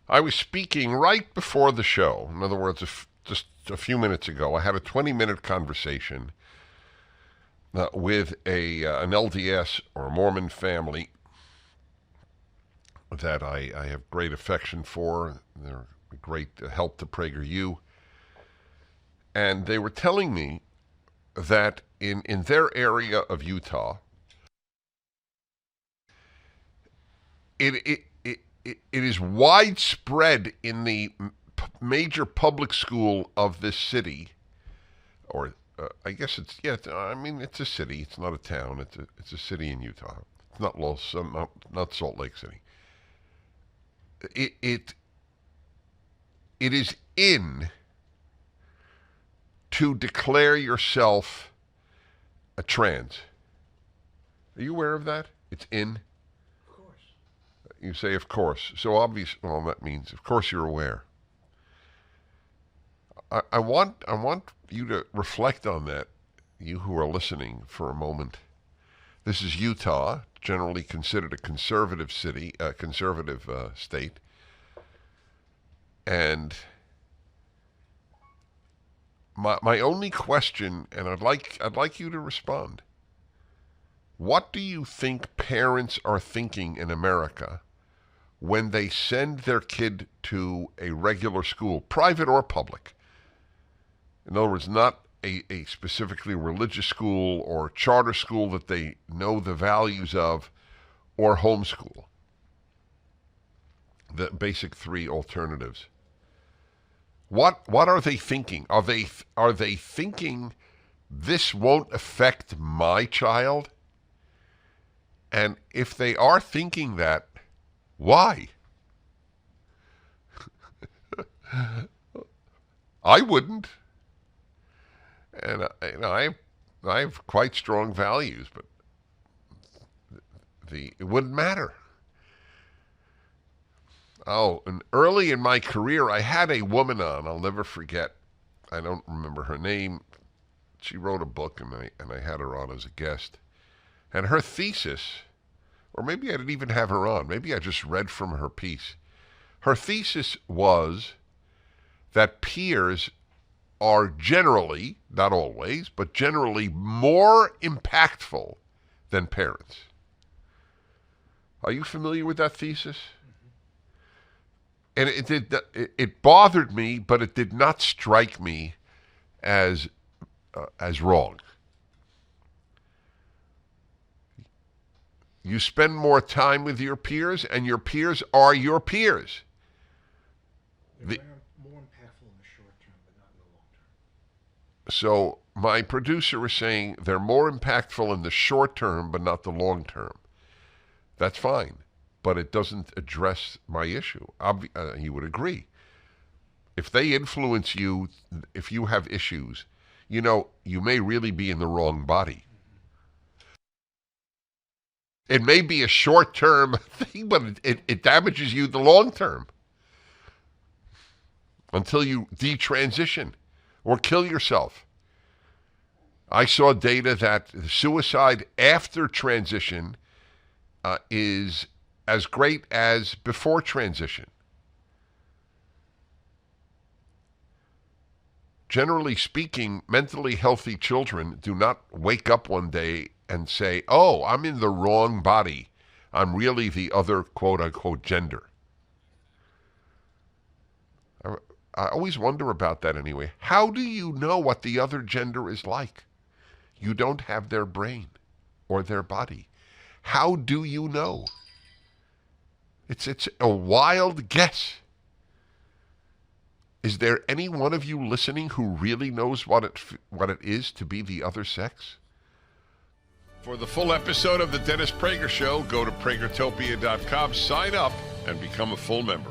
I was speaking right before the show. In other words, just a few minutes ago, I had a 20-minute conversation with an LDS or a Mormon family that I have great affection for. They're a great help to PragerU. And they were telling me that in their area of Utah, it is widespread in the major public school of this city, or I guess it's a city. It's not a town. It's a city in Utah. It's not Salt Lake City. It is in to declare yourself a trans. Are you aware of that? It's in. Of course. You say, of course. So obvious. Well, that means, of course, you're aware. I want you to reflect on that, you who are listening, for a moment. This is Utah, generally considered a conservative city, a conservative state, and my only question, and I'd like you to respond. What do you think parents are thinking in America when they send their kid to a regular school, private or public? In other words, not a specifically religious school or charter school that they know the values of, or homeschool. The basic three alternatives. What are they thinking? Are they thinking this won't affect my child? And if they are thinking that, why? I wouldn't. And I have quite strong values, but it wouldn't matter. Oh, and early in my career, I had a woman on. I'll never forget. I don't remember her name. She wrote a book, and I had her on as a guest. And her thesis, or maybe I didn't even have her on. Maybe I just read from her piece. Her thesis was that peers are generally, not always, but generally more impactful than parents. Are you familiar with that thesis? And it bothered me, but it did not strike me as wrong. You spend more time with your peers, and your peers are your peers. They're more impactful in the short term, but not in the long term. So my producer was saying they're more impactful in the short term, but not the long term. That's fine, but it doesn't address my issue. He would agree. If they influence you, if you have issues, you may really be in the wrong body. It may be a short-term thing, but it damages you the long term until you detransition or kill yourself. I saw data that suicide after transition is as great as before transition. Generally speaking, mentally healthy children do not wake up one day and say, oh, I'm in the wrong body. I'm really the other quote-unquote gender. I always wonder about that anyway. How do you know what the other gender is like? You don't have their brain or their body. How do you know? It's a wild guess. Is there any one of you listening who really knows what it is to be the other sex? For the full episode of the Dennis Prager Show, go to pragertopia.com, sign up, and become a full member.